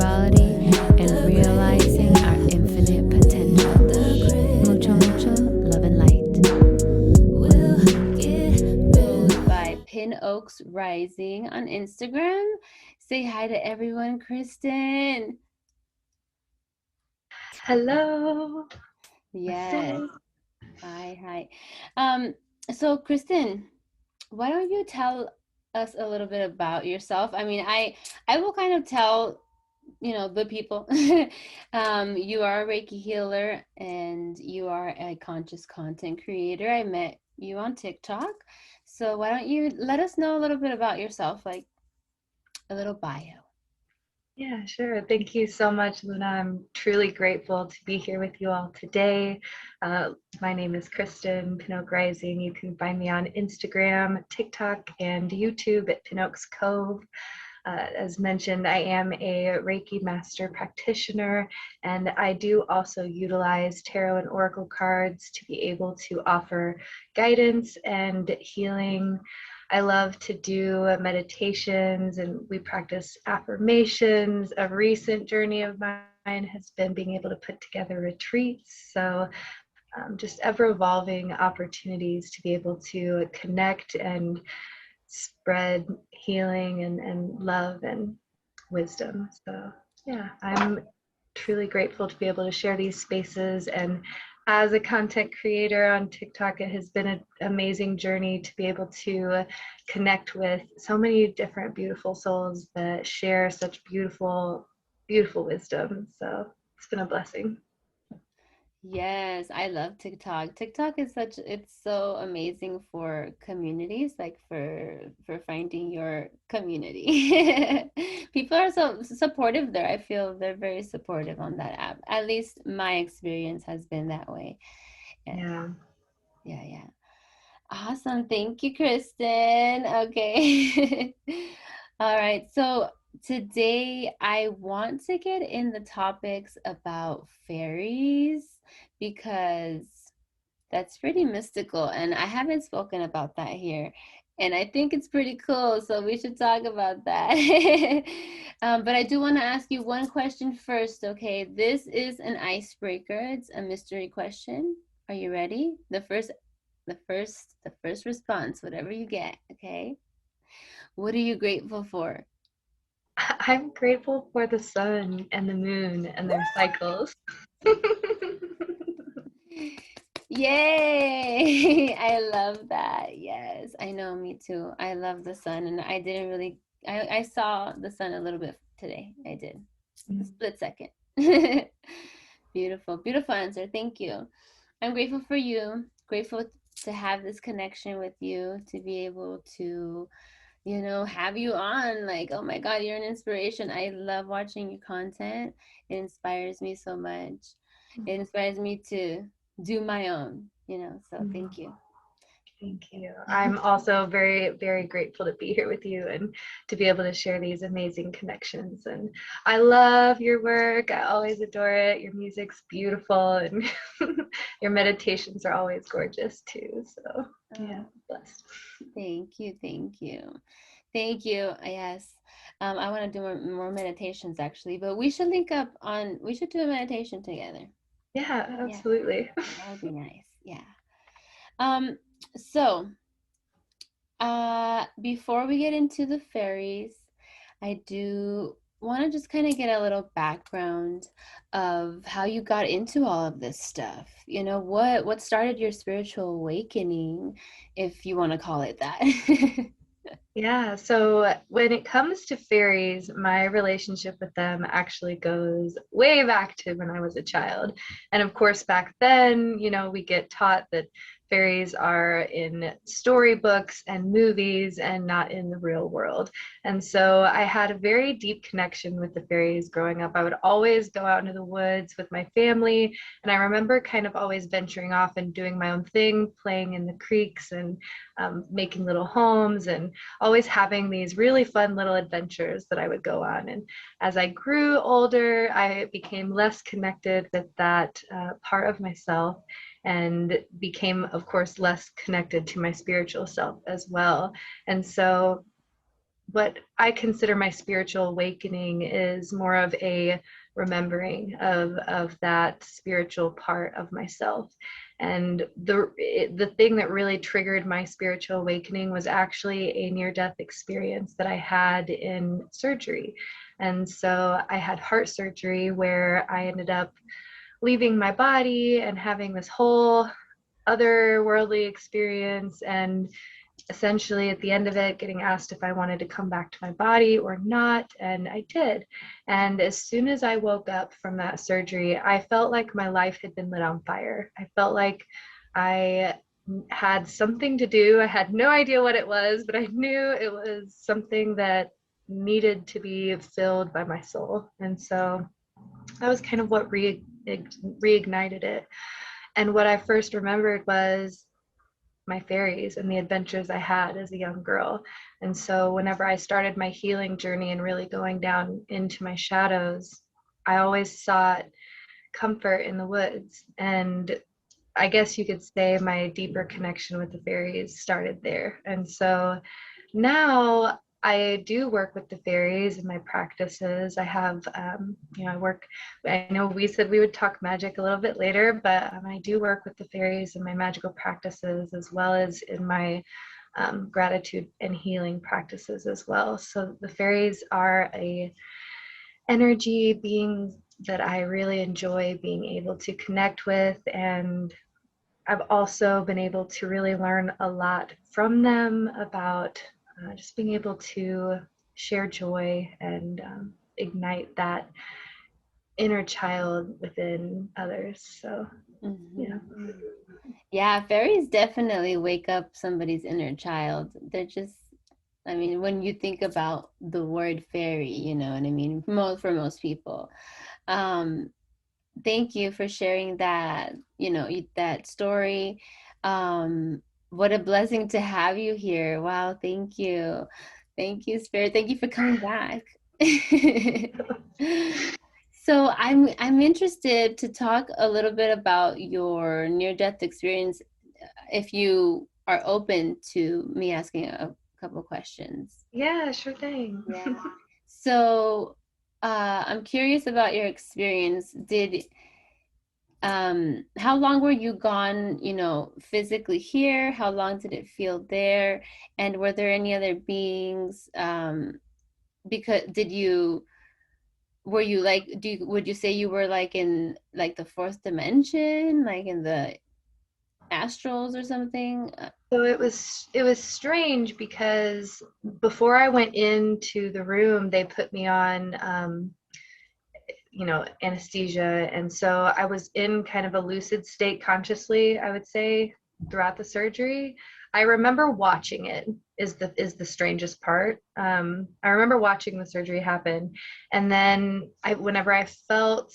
spirituality and realizing our infinite potential. Mucho, mucho love and light. By Pin Oaks Rising on Instagram. Say hi to everyone, Kristen. Hello. Yes. Hi. So Kristen, why don't you tell us a little bit about yourself? I mean, I will kind of tell, the people. You are a Reiki healer and you are a conscious content creator. I met you on TikTok. So why don't you let us know a little bit about yourself, like a little bio. Yeah, sure. Thank you so much, Luna. I'm truly grateful to be here with you all today. My name is Kristen, Pin Oak Rising. You can find me on Instagram, TikTok, and YouTube at Pin Oaks Cove. As mentioned, I am a Reiki Master practitioner, and I do also utilize tarot and oracle cards to be able to offer guidance and healing. I love to do meditations, and we practice affirmations. A recent journey of mine has been being able to put together retreats. So just ever evolving opportunities to be able to connect and spread healing and love and wisdom. So yeah, I'm truly grateful to be able to share these spaces. And as a content creator on TikTok, it has been an amazing journey to be able to connect with so many different beautiful souls that share such beautiful wisdom. So it's been a blessing. Yes, I love TikTok. TikTok is it's so amazing for communities, like for finding your community. People are so supportive there. I feel they're very supportive on that app. At least my experience has been that way. Yes. Yeah. Yeah. Awesome. Thank you, Kristen. Okay. All right. So today I want to get in the topics about fairies because that's pretty mystical and I haven't spoken about that here. And I think it's pretty cool. So we should talk about that. But I do want to ask you one question first. Okay. This is an icebreaker. It's a mystery question. Are you ready? The first response, whatever you get, okay? What are you grateful for? I'm grateful for the sun and the moon and their cycles. Yay! I love that. Yes, I know, me too. I love the sun, and I saw the sun a little bit today. I did. A split second. Beautiful answer. Thank you. I'm grateful for you. Grateful to have this connection with you, to be able to have you on. Like, oh my God, you're an inspiration. I love watching your content. It inspires me so much. It inspires me to do my own, so thank you. Thank you. I'm also very, very grateful to be here with you and to be able to share these amazing connections. And I love your work. I always adore it. Your music's beautiful and your meditations are always gorgeous too. So yeah, blessed. Thank you. Yes. I want to do more meditations actually, but we should we should do a meditation together. Yeah, Yeah, absolutely. that would be nice. Yeah. Um, so before we get into the fairies, I do want to just kind of get a little background of how you got into all of this stuff. What started your spiritual awakening, if you want to call it that. Yeah, so when it comes to fairies, my relationship with them actually goes way back to when I was a child. And of course, back then, we get taught that fairies are in storybooks and movies and not in the real world. And so I had a very deep connection with the fairies growing up. I would always go out into the woods with my family. And I remember kind of always venturing off and doing my own thing, playing in the creeks and making little homes and always having these really fun little adventures that I would go on. And as I grew older, I became less connected with that part of myself and became, of course, less connected to my spiritual self as well. And so what I consider my spiritual awakening is more of a remembering of that spiritual part of myself. And the thing that really triggered my spiritual awakening was actually a near-death experience that I had in surgery. And so I had heart surgery where I ended up leaving my body and having this whole otherworldly experience, and essentially at the end of it getting asked if I wanted to come back to my body or not, and I did. And as soon as I woke up from that surgery, I felt like my life had been lit on fire. I felt like I had something to do. I had no idea what it was, but I knew it was something that needed to be filled by my soul. And so that was kind of what reignited it. And what I first remembered was my fairies and the adventures I had as a young girl. And so whenever I started my healing journey and really going down into my shadows, I always sought comfort in the woods. And I guess you could say my deeper connection with the fairies started there. And so now I do work with the fairies in my practices. I have, I work, I know we said we would talk magic a little bit later, but I do work with the fairies in my magical practices as well as in my gratitude and healing practices as well. So the fairies are a energy being that I really enjoy being able to connect with, and I've also been able to really learn a lot from them about just being able to share joy and ignite that inner child within others. So, yeah. Yeah, fairies definitely wake up somebody's inner child. They're just, I mean, when you think about the word fairy, you know what I mean? For most people. Um, Thank you for sharing that, that story. What a blessing to have you here. Wow, thank you. Thank you, Spirit. Thank you for coming back. So I'm interested to talk a little bit about your near-death experience, if you are open to me asking a couple questions. Yeah, sure thing. Yeah. So, I'm curious about your experience. How long were you gone, physically here? How long did it feel there? And were there any other beings? Because were you like, would you say you were like in like the fourth dimension, like in the astrals or something? So it was strange because before I went into the room, they put me on anesthesia. And so I was in kind of a lucid state consciously, I would say, throughout the surgery. I remember watching it is the strangest part. I remember watching the surgery happen. And then whenever I felt,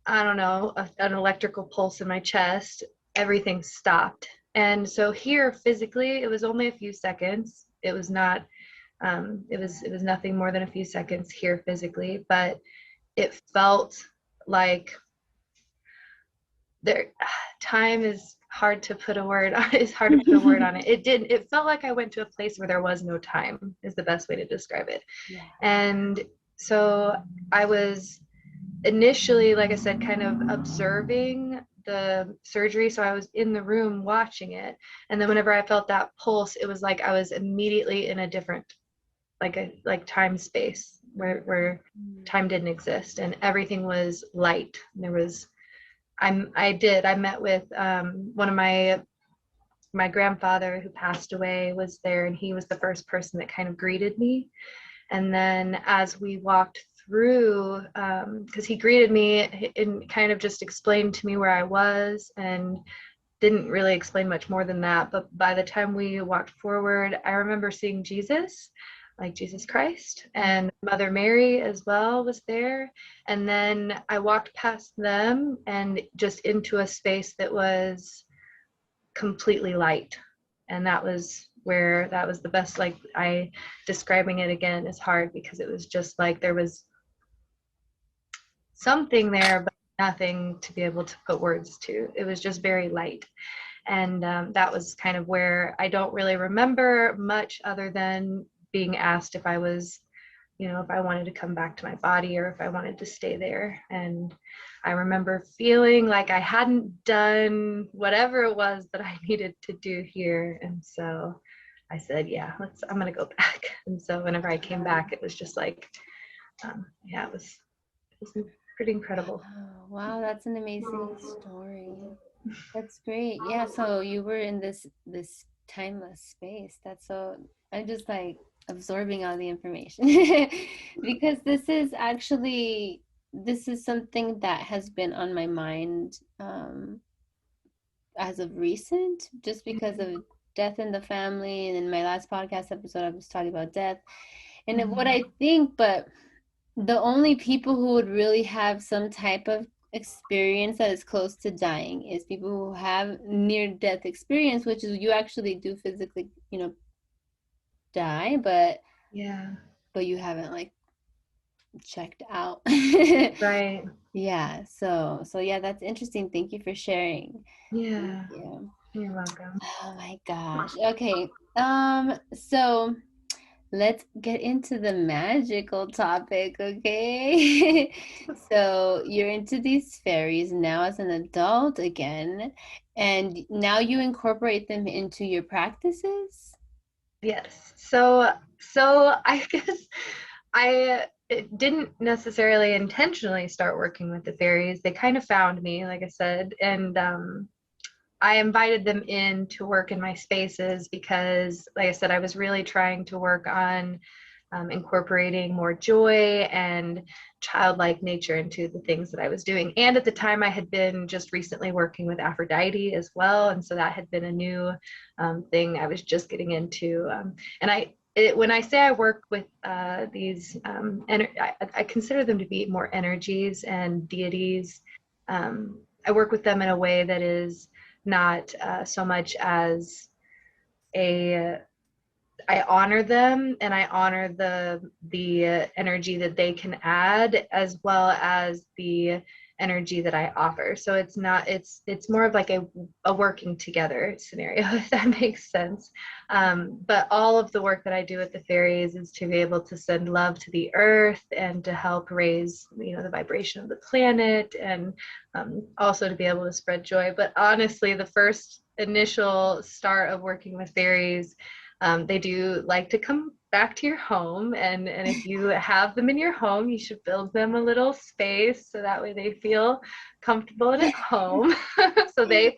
I don't know, an electrical pulse in my chest, everything stopped. And so here physically, it was only a few seconds. It was not, it was nothing more than a few seconds here physically, but it felt like there time is hard to put a word on. It's hard to put a word on it. It felt like I went to a place where there was no time, is the best way to describe it. Yeah. And so I was initially, like I said, kind of observing the surgery. So I was in the room watching it, and then whenever I felt that pulse, it was like I was immediately in a different, like time space where time didn't exist and everything was light. There was I met with one of my grandfather who passed away was there, and he was the first person that kind of greeted me. And then as we walked through, because he greeted me and kind of just explained to me where I was and didn't really explain much more than that. But by the time we walked forward, I remember seeing Jesus, like Jesus Christ, and Mother Mary as well was there. And then I walked past them and just into a space that was completely light. And that was the best, like describing it again is hard because it was just like there was something there, but nothing to be able to put words to. It was just very light. And that was kind of where I don't really remember much other than being asked if I was, if I wanted to come back to my body or if I wanted to stay there. And I remember feeling like I hadn't done whatever it was that I needed to do here. And so I said, yeah, I'm going to go back. And so whenever I came back, it was just like, yeah, it was pretty incredible. Oh, wow, that's an amazing story. That's great. Yeah, so you were in this timeless space. That's so I'm just like absorbing all the information because this is something that has been on my mind as of recent, just because of death in the family. And in my last podcast episode, I was talking about death and what Mhm. I think, but the only people who would really have some type of experience that is close to dying is people who have near death experience, which is you actually do physically, die, Yeah, but you haven't like checked out. right. Yeah, so yeah, that's interesting. Thank you for sharing. Thank Yeah, you. you're welcome. Oh my gosh. Okay. So let's get into the magical topic, okay? So you're into these fairies now as an adult again, and now you incorporate them into your practices? Yes. So I guess I didn't necessarily intentionally start working with the fairies. They kind of found me, like I said, and I invited them in to work in my spaces because, like I said, I was really trying to work on incorporating more joy and childlike nature into the things that I was doing. And at the time, I had been just recently working with Aphrodite as well. And so that had been a new thing I was just getting into. When I say I work with these, I consider them to be more energies and deities. I work with them in a way that is not so much as a I honor them and I honor the energy that they can add as well as the energy that I offer. So it's more of like a working together scenario, if that makes sense. But all of the work that I do with the fairies is to be able to send love to the earth and to help raise the vibration of the planet, and also to be able to spread joy. But honestly, the first initial start of working with fairies, they do like to come back to your home, and if you have them in your home, you should build them a little space so that way they feel comfortable and at home. So they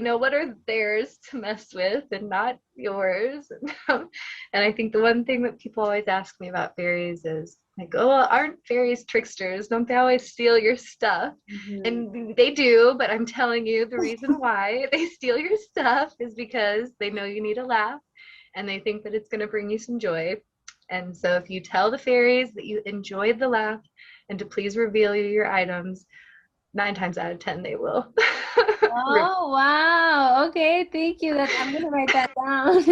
know what are theirs to mess with and not yours. And I think the one thing that people always ask me about fairies is like, oh, well, aren't fairies tricksters? Don't they always steal your stuff? Mhm. And they do, but I'm telling you, the reason why they steal your stuff is because they know you need a laugh and they think that it's going to bring you some joy. And so if you tell the fairies that you enjoyed the laugh and to please reveal you your items, 9 times out of 10 they will. Oh, wow. Okay, thank you. I'm gonna write that down.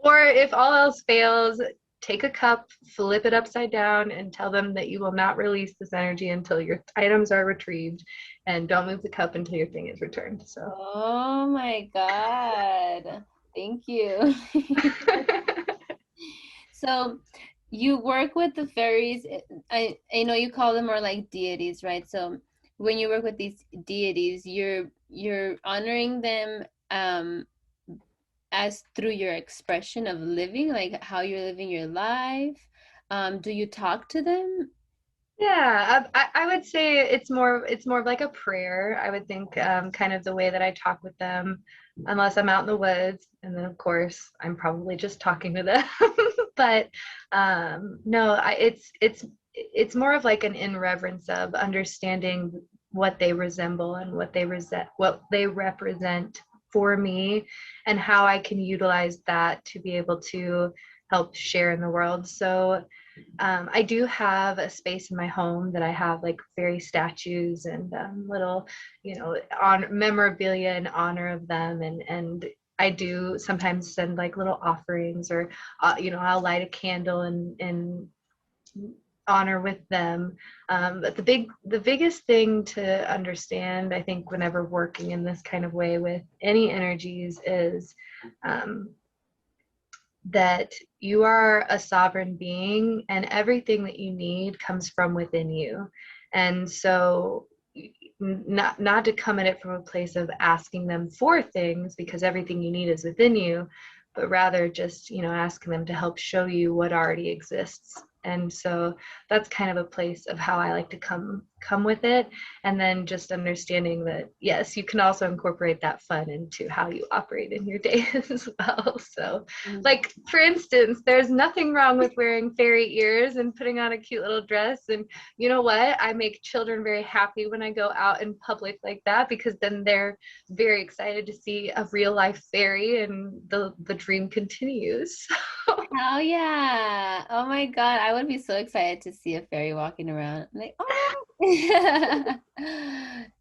Or if all else fails, take a cup, flip it upside down, and tell them that you will not release this energy until your items are retrieved, and don't move the cup until your thing is returned. So Oh my God. Thank you. So you work with the fairies. I know you call them more like deities, right? So when you work with these deities, you're honoring them as through your expression of living, like how you're living your life. Do you talk to them? yeah, I would say it's more of like a prayer. I would think kind of the way that I talk with them, unless I'm out in the woods, and then of course I'm probably just talking to them. But no, it's more of like an in reverence of understanding what they resemble and what they represent for me, and how I can utilize that to be able to help share in the world. So I do have a space in my home that I have like fairy statues and little, on memorabilia in honor of them, and I do sometimes send like little offerings, or I'll light a candle and honor with them. But the biggest thing to understand, I think, whenever working in this kind of way with any energies is um, that you are a sovereign being and everything that you need comes from within you. And so not to come at it from a place of asking them for things because everything you need is within you, but rather just, asking them to help show you what already exists. And so that's kind of a place of how I like to come with it. And then just understanding that, yes, you can also incorporate that fun into how you operate in your day as well. So, like, for instance, there's nothing wrong with wearing fairy ears and putting on a cute little dress. And you know what? I make children very happy when I go out in public like that, because then they're very excited to see a real life fairy and the dream continues. Oh yeah. Oh my God. I would be so excited to see a fairy walking around. I'm like, oh.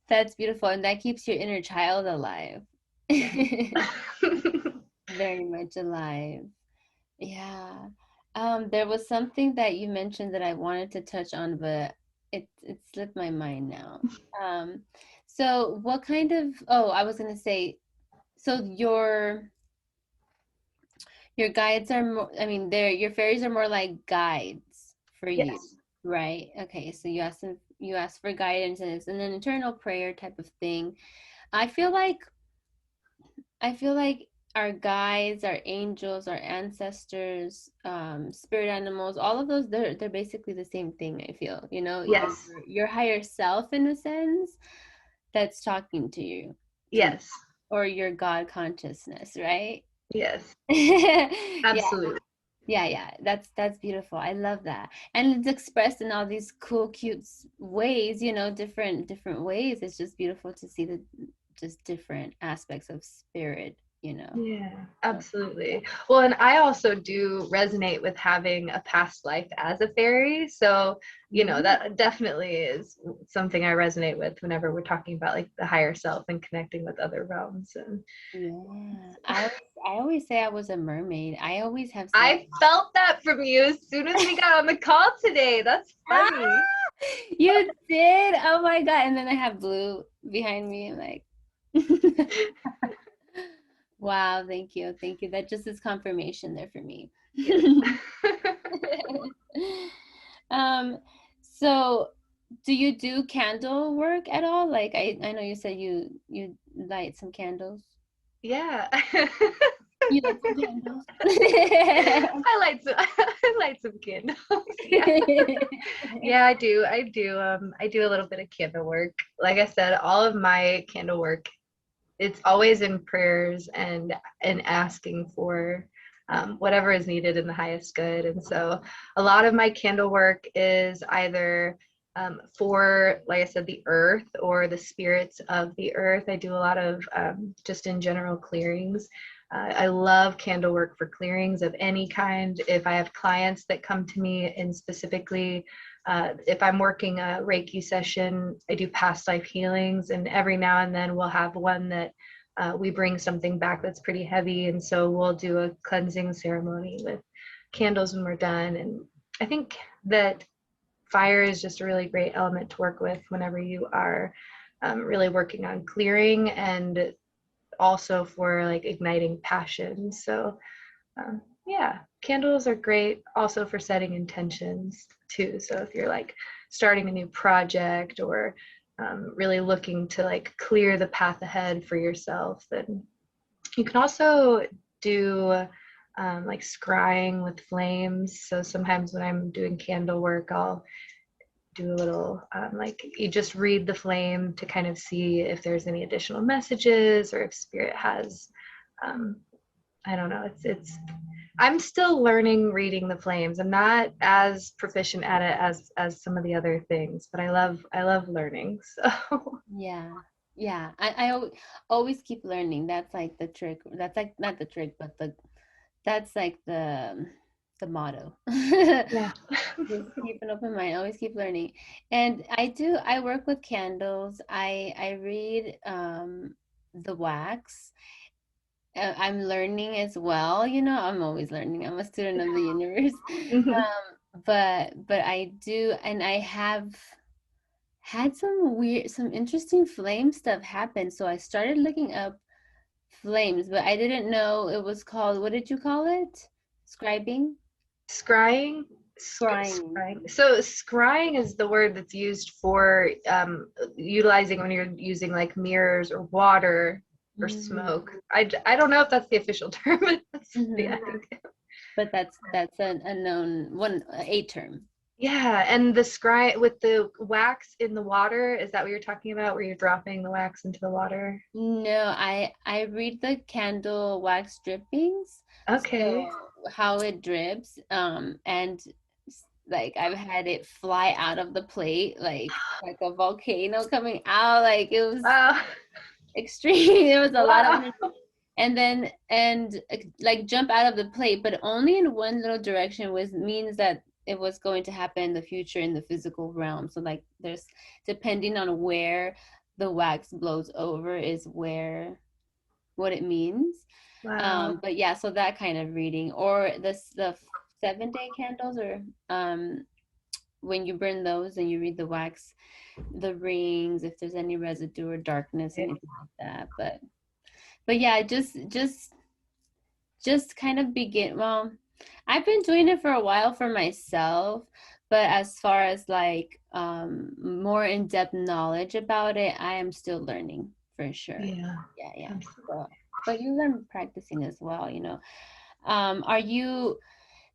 That's beautiful. And that keeps your inner child alive. Yeah. Very much alive. Yeah. There was something that you mentioned that I wanted to touch on, but it slipped my mind now. Um, so what kind of, oh, I was gonna say, so your guides are more, I mean, your fairies are more like guides for you, Yes. right? Okay, so you ask for guidance, and it's an internal prayer type of thing. I feel like I feel like our guides, our angels, our ancestors, spirit animals, all of those, they're basically the same thing, I feel. Yes. Your higher self in a sense that's talking to you, to Yes. or your God consciousness, right? Yes. Yeah. Absolutely. Yeah, that's beautiful. I love that. And it's expressed in all these cool, cute ways, different ways. It's just beautiful to see the just different aspects of spirit. Yeah, So, absolutely. Well, and I also do resonate with having a past life as a fairy. So, mm, that definitely is something I resonate with whenever we're talking about like the higher self and connecting with other realms. And yeah. I always say I was a mermaid. I always have said, I felt that from you as soon as we got on the call today. That's ah, funny. you did. Oh my God. And then I have blue behind me. I'm like, wow, thank you. Thank you. That just is confirmation there for me. Yes. Um, so do you do candle work at all? Like I know you said you light some candles. Yeah. You light some candles. I light some candles. Yeah. Yeah, I do. I do a little bit of candle work. Like I said, all of my candle work, it's always in prayers and asking for whatever is needed in the highest good. And so a lot of my candle work is either for, like I said, the earth or the spirits of the earth. I do a lot of just in general clearings. I love candle work for clearings of any kind. If I have clients that come to me and specifically, if I'm working a Reiki session, I do past life healings, and every now and then we'll have one that we bring something back that's pretty heavy. And so we'll do a cleansing ceremony with candles when we're done. And I think that fire is just a really great element to work with whenever you are really working on clearing, and also for like igniting passion. So yeah, candles are great also for setting intentions too. So if you're like starting a new project or really looking to like clear the path ahead for yourself, then you can also do like scrying with flames. So sometimes when I'm doing candle work, I'll do a little like you just read the flame to kind of see if there's any additional messages or if spirit has um, I don't know. It's I'm still learning reading the flames. I'm not as proficient at it as some of the other things, but I love learning. So Yeah. Yeah. Always keep learning. That's like the trick. That's like not the trick, but that's like the motto. yeah. Just keep an open mind, always keep learning. And I work with candles. I read the wax. I'm learning as well, I'm always learning. I'm a student of the universe. Mhm. But I do, and I have had some interesting flame stuff happen. So I started looking up flames, but I didn't know it was called, what did you call it? Scribing? Scrying. Scrying. So scrying is the word that's used for utilizing when you're using like mirrors or water or Mm-hmm. smoke. I don't know if that's the official term, but yeah, Mm-hmm. I think. But that's a known one, a term. Yeah, and the scry with the wax in the water, is that what you're talking about, where you're dropping the wax into the water? No, I read the candle wax drippings, Okay. so how it drips, and like I've had it fly out of the plate, like a volcano coming out, like it was Wow. extreme. There was a lot of Wow. energy, and then like jump out of the plate, but only in one little direction, was means that it was going to happen in the future in the physical realm. So like there's, depending on where the wax blows over, is where what it means. Wow. But yeah, so that kind of reading, or the 7 day candles, or when you burn those and you read the wax, the rings, if there's any residue or darkness, anything like that. But yeah, just kind of begin. Well, I've been doing it for a while for myself, but as far as like more in-depth knowledge about it, I am still learning for sure. Yeah, Yeah, yeah. absolutely. So, but you learn practicing as well, you know. Are you,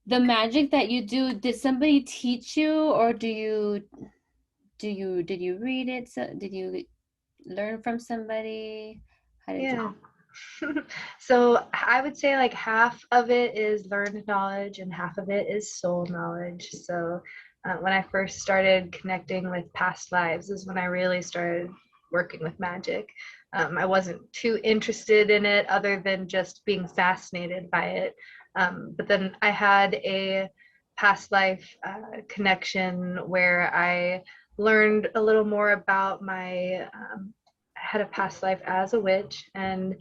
the magic that you do, did somebody teach you, or did you read it? So, did you learn from somebody? How did you? Yeah. So I would say like half of it is learned knowledge and half of it is soul knowledge. So when I first started connecting with past lives is when I really started working with magic. I wasn't too interested in it other than just being fascinated by it. But then I had a past life connection where I learned a little more about my had a past life as a witch, and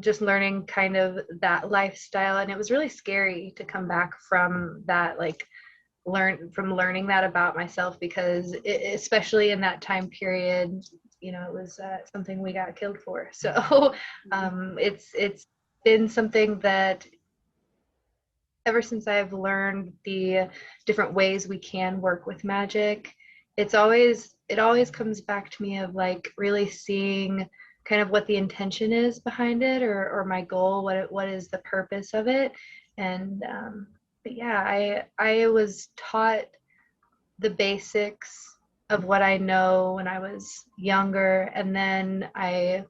just learning kind of that lifestyle. And it was really scary to come back from that, like learning that about myself, because especially in that time period, it was something we got killed for. So it's been something that ever since I've learned the different ways we can work with magic, it always comes back to me of like really seeing kind of what the intention is behind it, or my goal, what is the purpose of it. And but yeah, I was taught the basics of what I know when I was younger, and then I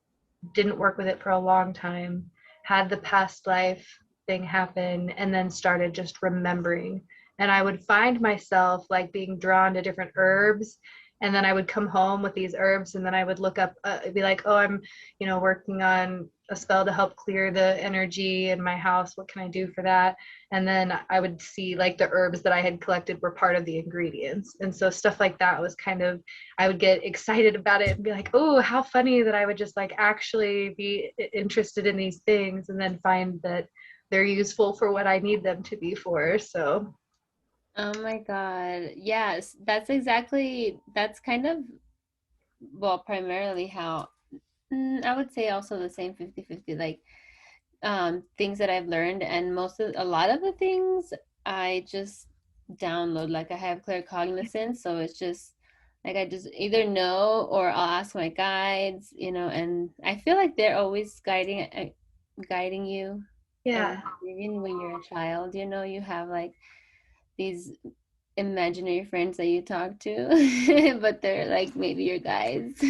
didn't work with it for a long time, had the past life thing happen, and then started just remembering. And I would find myself like being drawn to different herbs. And then I would come home with these herbs, and then I would look up, be like, oh, I'm, working on a spell to help clear the energy in my house. What can I do for that? And then I would see like the herbs that I had collected were part of the ingredients. And so stuff like that was kind of, I would get excited about it and be like, oh, how funny that I would just like actually be interested in these things and then find that they're useful for what I need them to be for. So, Oh my God. Yes, that's kind of, well, primarily how, I would say also the same 50-50, like things that I've learned, and a lot of the things I just download. Like I have clear cognizance, so it's just like I just either know, or I'll ask my guides, and I feel like they're always guiding you. And yeah, even when you're a child, you have like these imaginary friends that you talk to, but they're like maybe your guides.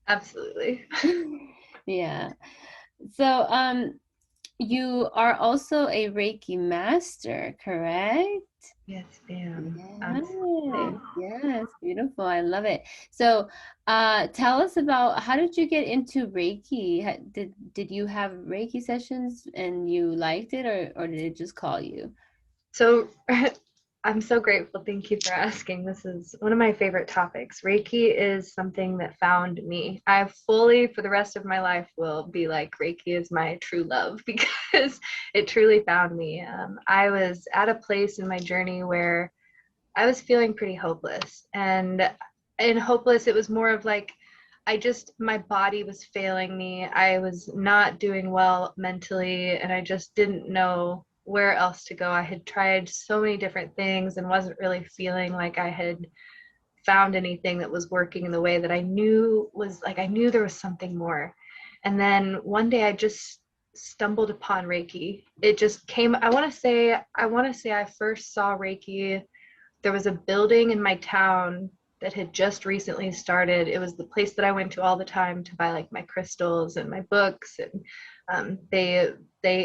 absolutely. Yeah. So, you are also a Reiki master, correct? Yes, ma'am. Yes, Absolutely. yes, beautiful. I love it. So, tell us about, how did you get into Reiki? Did you have Reiki sessions and you liked it, or did it just call you? So I'm so grateful. Thank you for asking. This is one of my favorite topics. Reiki is something that found me. I fully, for the rest of my life, will be like, Reiki is my true love because it truly found me. I was at a place in my journey where I was feeling pretty hopeless. And in hopeless, it was more of like, my body was failing me. I was not doing well mentally, and I just didn't know where else to go. I had tried so many different things and wasn't really feeling like I had found anything that was working in the way that I knew was like, I knew there was something more. And then one day I just stumbled upon Reiki. It just came, I want to say I first saw Reiki. There was a building in my town that had just recently started. It was the place that I went to all the time to buy like my crystals and my books, and they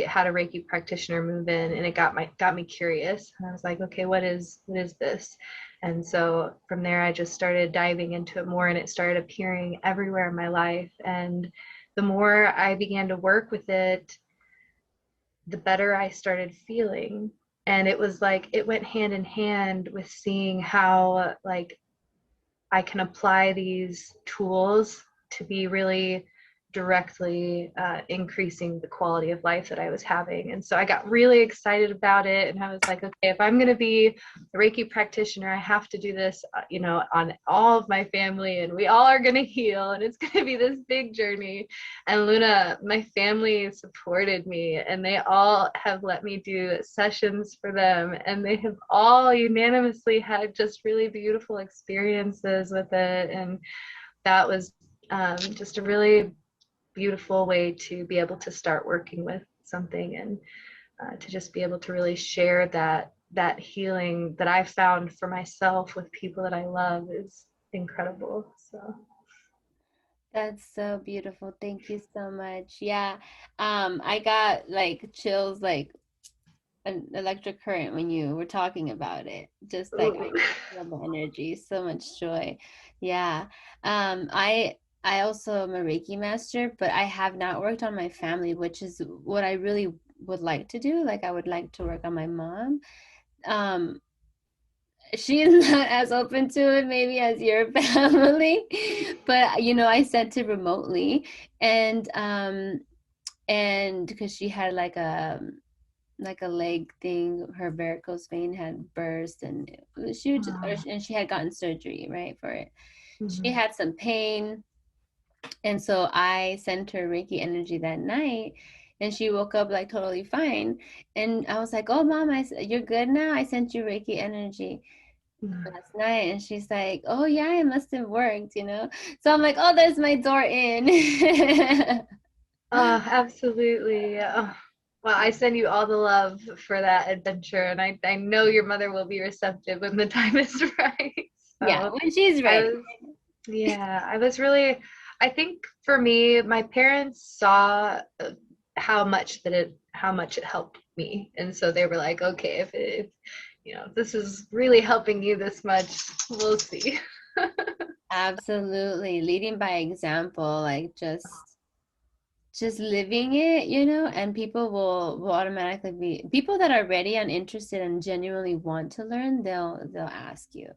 had a Reiki practitioner move in, and it got me curious. And I was like, okay, what is this? And so from there, I just started diving into it more, and it started appearing everywhere in my life. And the more I began to work with it, the better I started feeling. And it was like it went hand in hand with seeing how like I can apply these tools to be really directly increasing the quality of life that I was having. And so I got really excited about it. And I was like, okay, if I'm going to be a Reiki practitioner, I have to do this, on all of my family, and we all are going to heal. And it's going to be this big journey. And Luna, my family supported me, and they all have let me do sessions for them. And they have all unanimously had just really beautiful experiences with it. And that was just a really beautiful way to be able to start working with something, and to just be able to really share that healing that I found for myself with people that I love is incredible. So That's so beautiful. Thank you so much. Yeah. I got like chills, like an electric current when you were talking about it. Just like I ooh. can feel the energy, so much joy. Yeah. I also am a Reiki master, but I have not worked on my family, which is what I really would like to do. Like I would like to work on my mom. Um, she is not as open to it maybe as your family, but I sent it remotely, and because she had like a leg thing, her varicose vein had burst, and she would just, and she had gotten surgery, right, for it. She Mhm. had some pain, and so I sent her Reiki energy that night, and she woke up like totally fine. And I was like, "Oh, mom, you're good now. I sent you Reiki energy last night," and she's like, "Oh yeah, it must have worked." So I'm like, "Oh, there's my door in." Oh, absolutely. Oh, well, I send you all the love for that adventure, and I know your mother will be receptive when the time is right. Yeah, So when she's I ready. was, yeah, I was really, I think for me, my parents saw how much it helped me, and so they were like, okay, if this is really helping you this much, we'll see. Absolutely. Leading by example, like just living it, and people will automatically be people that are ready and interested and genuinely want to learn, they'll ask you.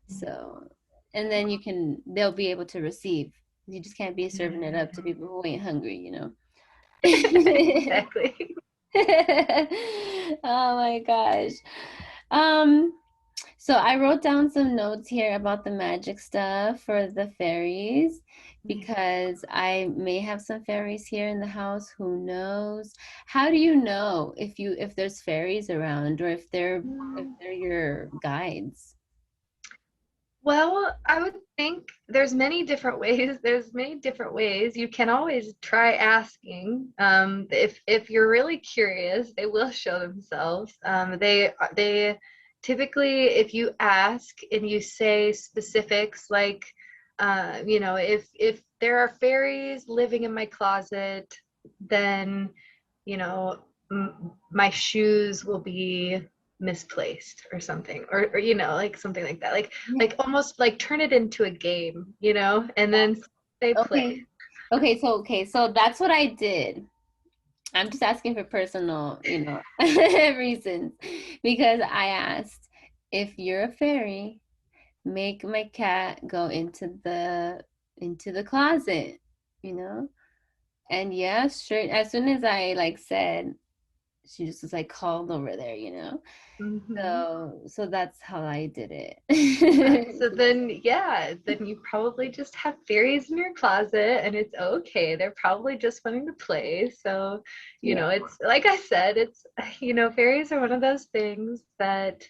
So, and then they'll be able to receive. You just can't be serving it up to people who ain't hungry. Exactly. Oh my gosh. Um, so I wrote down some notes here about the magic stuff for the fairies because I may have some fairies here in the house. Who knows? How do you know if there's fairies around or if they're your guides? Well, I would think there's many different ways. There's many different ways. You can always try asking. If you're really curious, they will show themselves. They typically, if you ask and you say specifics like, if there are fairies living in my closet, then my shoes will be misplaced or something, or like something like that, like almost like turn it into a game, and then they play. Okay. Okay, so that's what I did. I'm just asking for personal, reasons because I asked if you're a fairy, make my cat go into the closet, you know? And yeah, sure. As soon as I like said she just was like called over there, you know. Hmm. So that's how I did Yeah. it. So then, yeah, then you probably just have fairies in your closet and it's okay. They're probably just wanting to play. So, Yeah. it's like I said, it's, fairies are one of those things that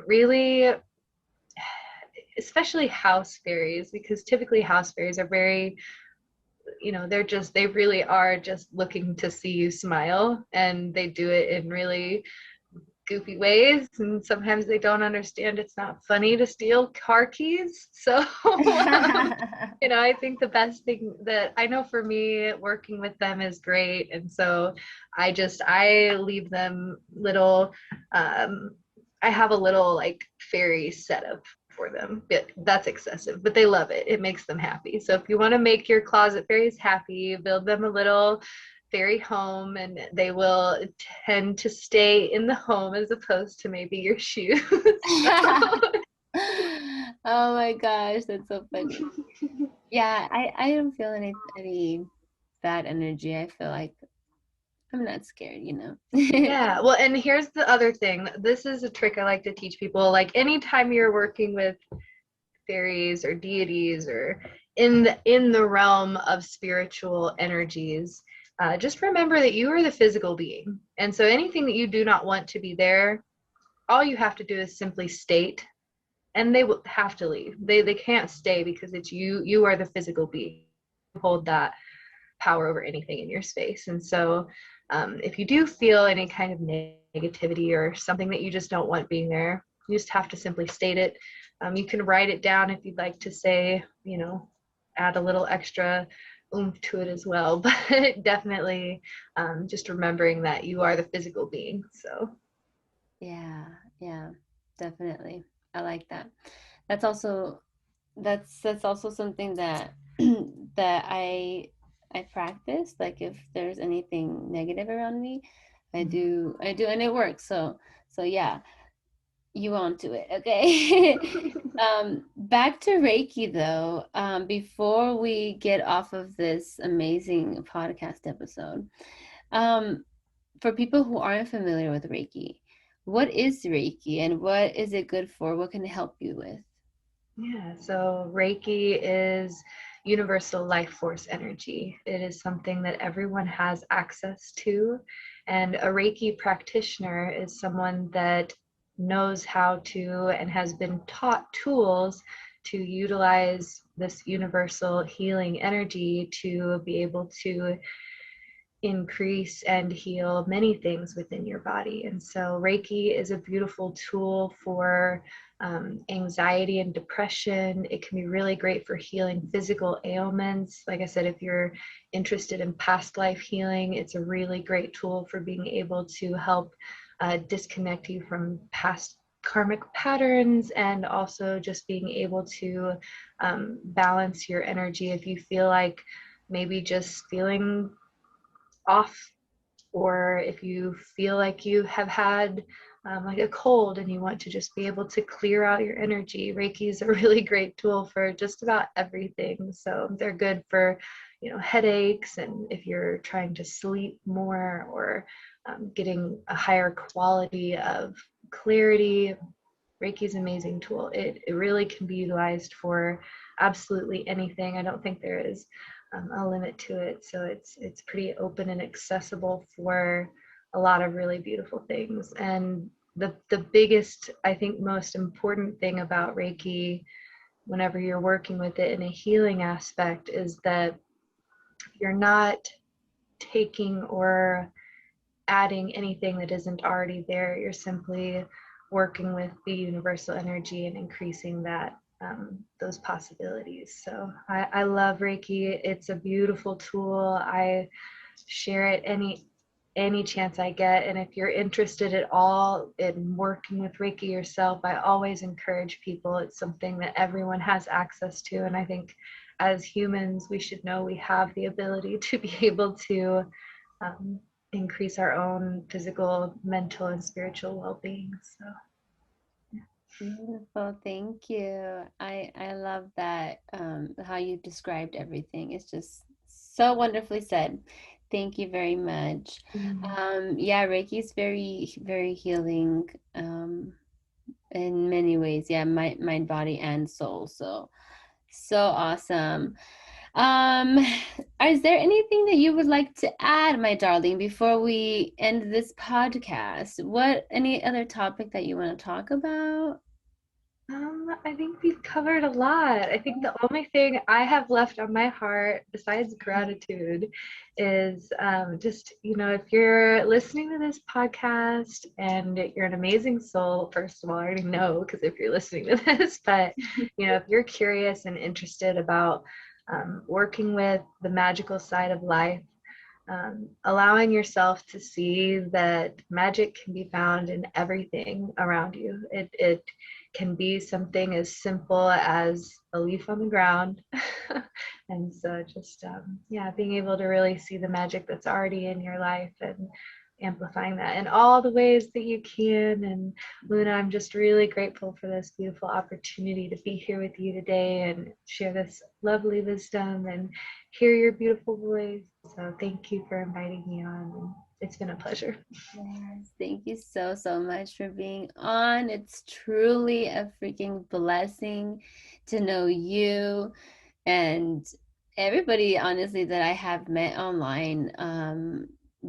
really, especially house fairies, because typically house fairies are very, they really are just looking to see you smile, and they do it in really goofy ways, and sometimes they don't understand it's not funny to steal car keys. So I think the best thing that I know for me working with them is great. And so I leave them little, um I have a little like fairy setup for them, but that's excessive, but they love it. It makes them happy. So if you want to make your closet fairies happy, build them a little fairy home, and they will tend to stay in the home as opposed to maybe your shoes. So. Oh my gosh, that's so funny. Yeah, I don't feel any bad energy. I feel like I'm not scared, you know. Yeah, well, and here's the other thing. This is a trick I like to teach people. Like anytime you're working with fairies or deities or in the realm of spiritual energies, just remember that you are the physical being. And so anything that you do not want to be there, all you have to do is simply state, and they will have to leave. They can't stay because it's you. You are the physical being. You hold that power over anything in your space. And so, if you do feel any kind of negativity or something that you just don't want being there, you just have to simply state it. You can write it down if you'd like to say, add a little extra oomph to it as well. But definitely, just remembering that you are the physical being. So, Yeah, yeah, definitely. I like that. That's also that's also something that that I practice. Like if there's anything negative around me, I do, and it works. So yeah, you on to it, okay? Back to Reiki though. Before we get off of this amazing podcast episode, um, for people who aren't familiar with Reiki, what is Reiki and what is it good for? What can it help you with? yeah, so Reiki is universal life force energy. It is something that everyone has access to. And a Reiki practitioner is someone that knows how to and has been taught tools to utilize this universal healing energy to be able to increase and heal many things within your body. And so, Reiki is a beautiful tool for anxiety and depression. It can be really great for healing physical ailments. Like I said, if you're interested in past life healing, it's a really great tool for being able to help disconnect you from past karmic patterns, and also just being able to balance your energy if you feel like maybe just feeling off, or if you feel like you have had like a cold and you want to just be able to clear out your energy. Reiki is a really great tool for just about everything. So they're good for, headaches, and if you're trying to sleep more, or getting a higher quality of clarity. Reiki is an amazing tool. It really can be utilized for absolutely anything. I don't think there is a limit to it. So it's pretty open and accessible for a lot of really beautiful things. And the biggest, I think, most important thing about Reiki, whenever you're working with it in a healing aspect, is that you're not taking or adding anything that isn't already there. You're simply working with the universal energy and increasing those possibilities. So I love Reiki. It's a beautiful tool. I share it any chance I get. And if you're interested at all in working with Reiki yourself, I always encourage people. It's something that everyone has access to. And I think as humans, we should know we have the ability to be able to um, increase our own physical, mental, and spiritual well-being. So, Beautiful, thank you. I love that how you described everything. It's just so wonderfully said. Thank you very much. Mm. Yeah, Reiki is very, very healing in many ways. Yeah, mind, body, and soul. So, so awesome. Um, is there anything that you would like to add, my darling, before we end this podcast? Any other topic that you want to talk about? I think we've covered a lot. I think the only thing I have left on my heart, besides gratitude, is just, if you're listening to this podcast and you're an amazing soul, first of all, I already know because if you're listening to this, but, if you're curious and interested about working with the magical side of life, allowing yourself to see that magic can be found in everything around you. It can be something as simple as a leaf on the ground. And so just, yeah, being able to really see the magic that's already in your life and amplifying that in all the ways that you can. And Luna, I'm just really grateful for this beautiful opportunity to be here with you today and share this lovely wisdom and hear your beautiful voice. So thank you for inviting me on. It's been a pleasure. Yes, thank you so, so much for being on. It's truly a freaking blessing to know you and everybody, honestly, that I have met online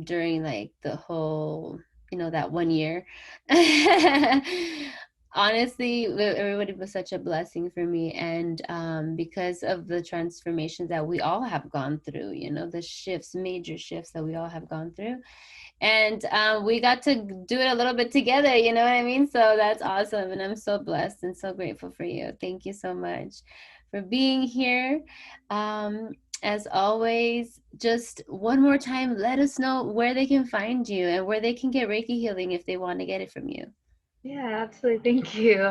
during like the whole, that 1 year. Honestly, everybody was such a blessing for me. And because of the transformations that we all have gone through, the shifts, major shifts that we all have gone through, and we got to do it a little bit together, you know what I mean? So that's awesome, and I'm so blessed and so grateful for you. Thank you so much for being here. um, as always, just one more time, let us know where they can find you and where they can get Reiki healing if they want to get it from you. Yeah, absolutely. Thank you.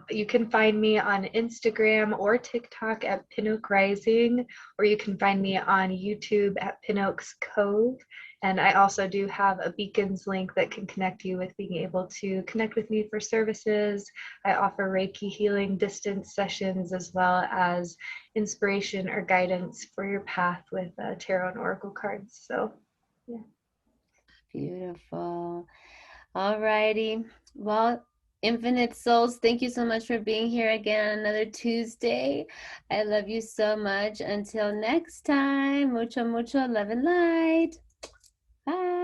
You can find me on Instagram or TikTok at Pinoak Rising, or you can find me on YouTube at Pinoak's Cove. And I also do have a Beacons link that can connect you with being able to connect with me for services. I offer Reiki healing distance sessions as well as inspiration or guidance for your path with tarot and oracle cards. So, yeah. Beautiful. Alrighty. Well, Infinite Souls, thank you so much for being here again on another Tuesday. I love you so much. Until next time, mucho, mucho love and light. Bye.